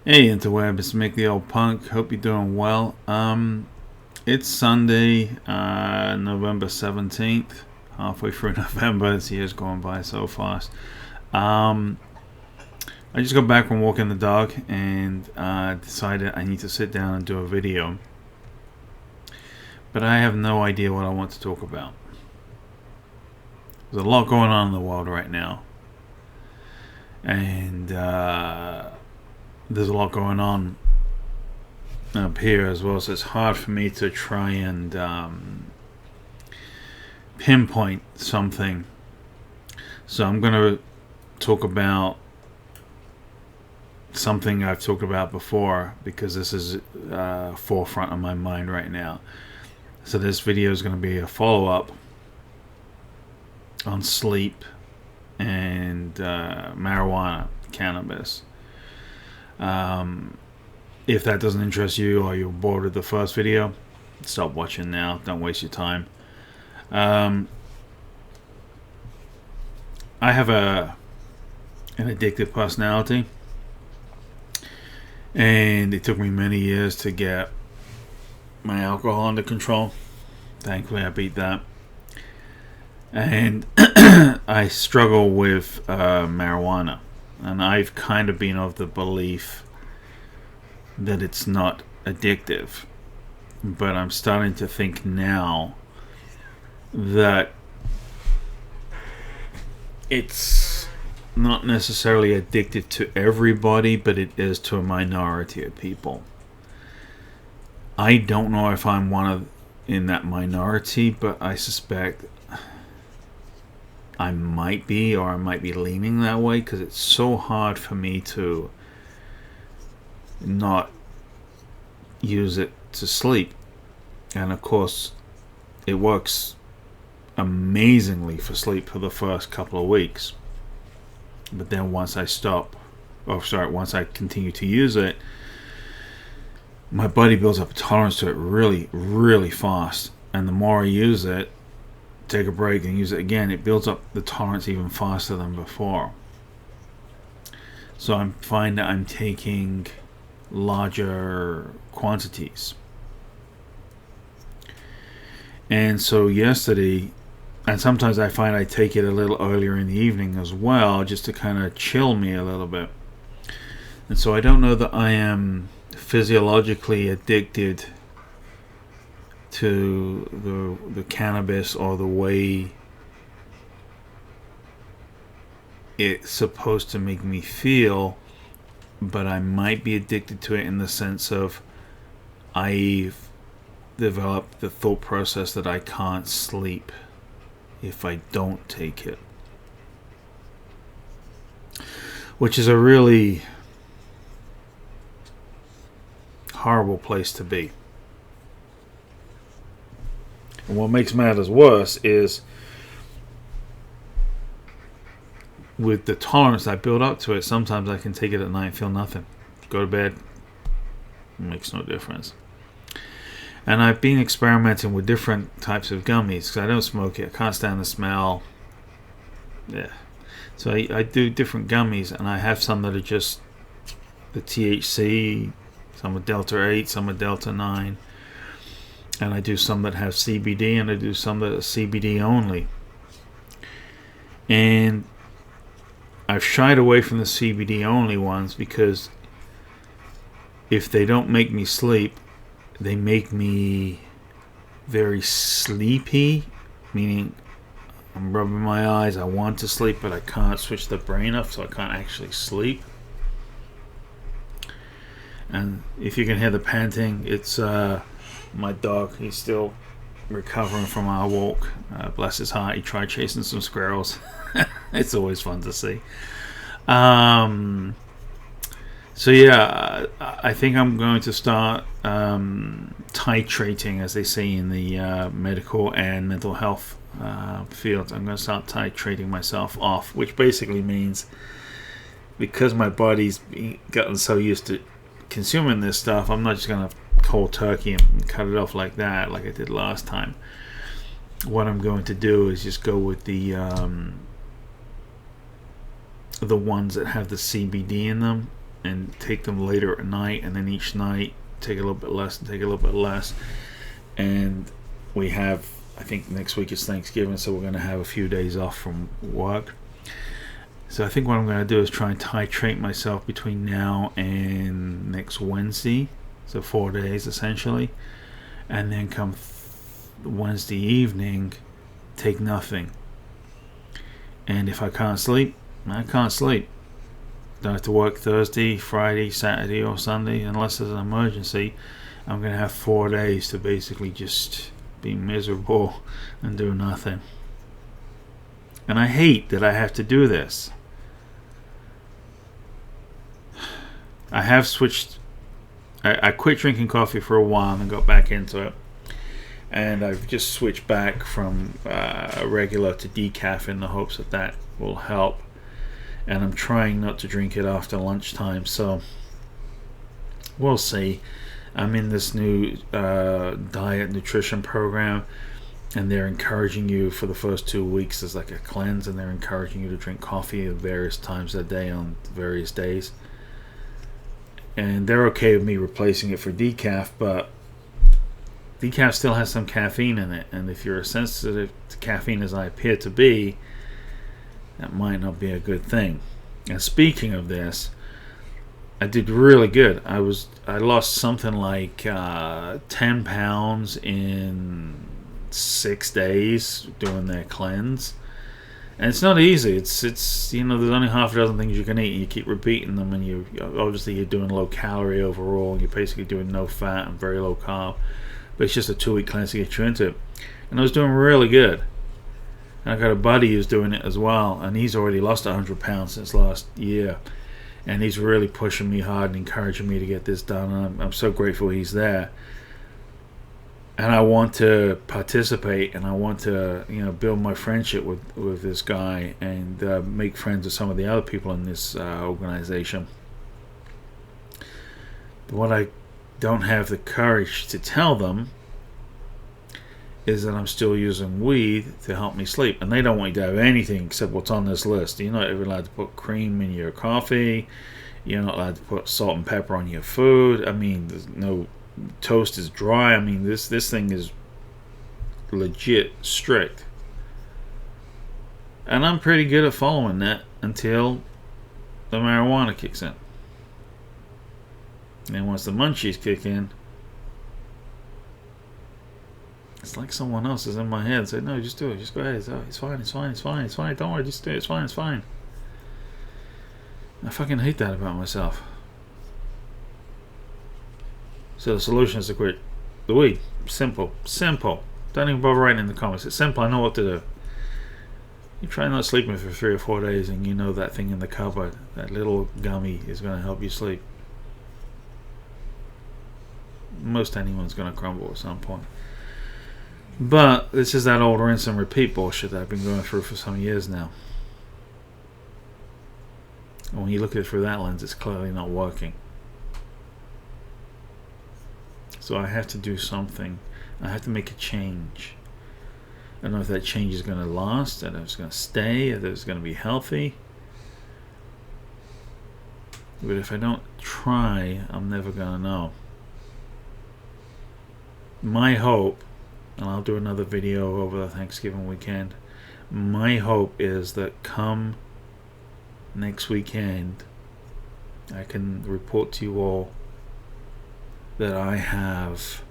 Hey interweb, it's Mick the Old Punk. Hope you're doing well. It's Sunday, November 17th. Halfway through November. This year's going by so fast. Um, I just got back from walking the dog and decided I need to sit down and do a video. But I have no idea what I want to talk about. There's a lot going on in the world right now. And there's a lot going on up here as well, so it's hard for me to try and pinpoint something. So I'm going to talk about something I've talked about before because this is forefront of my mind right now. So this video is going to be a follow-up on sleep and marijuana, cannabis. If that doesn't interest you or you're bored with the first video, stop watching now. Don't waste your time. I have an addictive personality, and it took me many years to get my alcohol under control. Thankfully, I beat that. And I struggle with marijuana. And I've kind of been of the belief that it's not addictive. But I'm starting to think now that it's not necessarily addictive to everybody, but it is to a minority of people. I don't know if I'm in that minority, but I suspect I might be, or I might be leaning that way, because it's so hard for me to not use it to sleep. And of course, it works amazingly for sleep for the first couple of weeks. But then once I once I continue to use it, my body builds up a tolerance to it really, really fast. And the more I use it, take a break and use it again, it builds up the tolerance even faster than before. So I find that I'm taking larger quantities. And so yesterday, and sometimes I find I take it a little earlier in the evening as well, just to kind of chill me a little bit. And so I don't know that I am physiologically addicted to the cannabis or the way it's supposed to make me feel, but I might be addicted to it in the sense of I've developed the thought process that I can't sleep if I don't take it, which is a really horrible place to be. And what makes matters worse is with the tolerance I build up to it, sometimes I can take it at night and feel nothing. Go to bed, it makes no difference. And I've been experimenting with different types of gummies because I don't smoke it. I can't stand the smell. Yeah. So I do different gummies, and I have some that are just the THC, some are Delta 8, some are Delta 9. And I do some that have CBD, and I do some that are CBD only. And I've shied away from the CBD only ones because if they don't make me sleep, they make me very sleepy, meaning I'm rubbing my eyes, I want to sleep, but I can't switch the brain off, so I can't actually sleep. And if you can hear the panting, it's my dog. He's still recovering from our walk. Bless his heart, he tried chasing some squirrels. It's always fun to see. So yeah, I think I'm going to start titrating, as they say in the medical and mental health field. I'm going to start titrating myself off, which basically means because my body's gotten so used to consuming this stuff, I'm not just going to cold turkey and cut it off like that, like I did last time. What I'm going to do is just go with the ones that have the CBD in them, and take them later at night, and then each night take a little bit less and take a little bit less. And we have, I think next week is Thanksgiving, so we're going to have a few days off from work. So I think what I'm going to do is try and titrate myself between now and next Wednesday, so 4 days essentially, and then come Wednesday evening, take nothing. And if I can't sleep, I can't sleep. Don't have to work Thursday, Friday, Saturday, or Sunday unless there's an emergency. I'm going to have 4 days to basically just be miserable and do nothing. And I hate that I have to do this. I have switched. I quit drinking coffee for a while and got back into it. And I've just switched back from regular to decaf in the hopes that that will help. And I'm trying not to drink it after lunchtime, so we'll see. I'm in this new diet nutrition program, and they're encouraging you for the first 2 weeks. There's like a cleanse, and they're encouraging you to drink coffee at various times of the day on various days. And they're okay with me replacing it for decaf, but decaf still has some caffeine in it, and if you're as sensitive to caffeine as I appear to be, that might not be a good thing. And speaking of this, I did really good. I lost something like 10 pounds in 6 days doing that cleanse. And it's not easy. It's there's only half a dozen things you can eat, and you keep repeating them, and you're doing low calorie overall, and you're basically doing no fat and very low carb. But it's just a 2-week cleanse to get you into it. And I was doing really good. And I got a buddy who's doing it as well, and he's already lost 100 pounds since last year. And he's really pushing me hard and encouraging me to get this done. And I'm so grateful he's there. And I want to participate, and I want to, build my friendship with this guy, and make friends with some of the other people in this organization. But what I don't have the courage to tell them is that I'm still using weed to help me sleep. And they don't want you to have anything except what's on this list. You're not even allowed to put cream in your coffee. You're not allowed to put salt and pepper on your food. I mean, there's no toast is dry. I mean, this thing is legit strict. And I'm pretty good at following that until the marijuana kicks in. And then once the munchies kick in, it's like someone else is in my head saying, no, just do it. Just go ahead. It's fine. It's fine. It's fine. It's fine. Don't worry. Just do it. It's fine. It's fine. I fucking hate that about myself. So the solution is to quit the weed. Simple. Simple. Don't even bother writing in the comments. It's simple. I know what to do. You try not sleeping for 3 or 4 days, and you know that thing in the cupboard, that little gummy, is going to help you sleep. Most anyone's going to crumble at some point. But this is that old rinse and repeat bullshit that I've been going through for some years now. And when you look at it through that lens, it's clearly not working. So I have to do something. I have to make a change. I don't know if that change is going to last, and if it's going to stay, if it's going to be healthy. But if I don't try, I'm never going to know. My hope, and I'll do another video over the Thanksgiving weekend, my hope is that come next weekend, I can report to you all that I have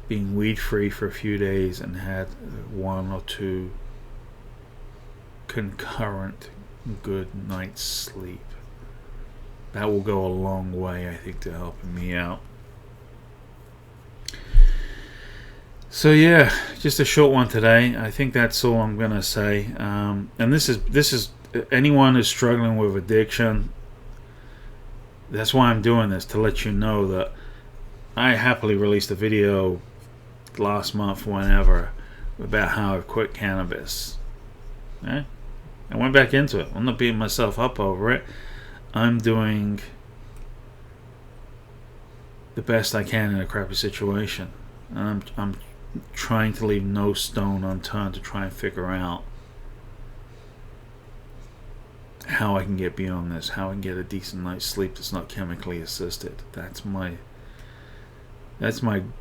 been weed free for a few days and had 1 or 2 concurrent good night's sleep. That will go a long way, I think, to helping me out. So yeah, just a short one today. I think that's all I'm gonna say. And this is anyone who's struggling with addiction. That's why I'm doing this, to let you know that I happily released a video last month, whenever, about how I quit cannabis. I went back into it. I'm not beating myself up over it. I'm doing the best I can in a crappy situation. And I'm trying to leave no stone unturned to try and figure out how I can get beyond this, how I can get a decent night's sleep that's not chemically assisted. That's my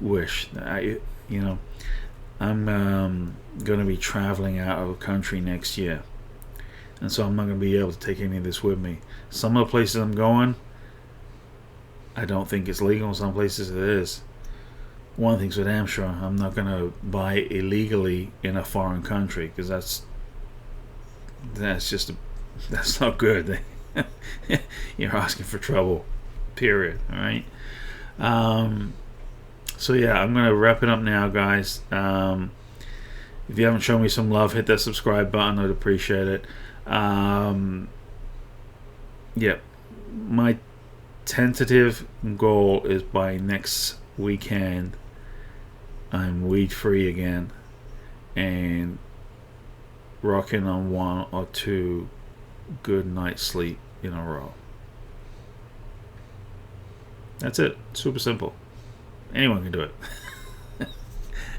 wish. I'm going to be traveling out of the country next year, and so I'm not going to be able to take any of this with me. Some of the places I'm going, I don't think it's legal. In some places it is. One thing's for damn sure, I'm not going to buy illegally in a foreign country, because that's not good. You're asking for trouble, period. All right. So yeah, I'm gonna wrap it up now, guys. If you haven't shown me some love, hit that subscribe button. I'd appreciate it. Yeah, my tentative goal is by next weekend I'm weed free again and rocking on 1 or 2 good night's sleep in a row. That's it. Super simple. Anyone can do it.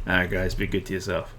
Alright, guys, be good to yourself.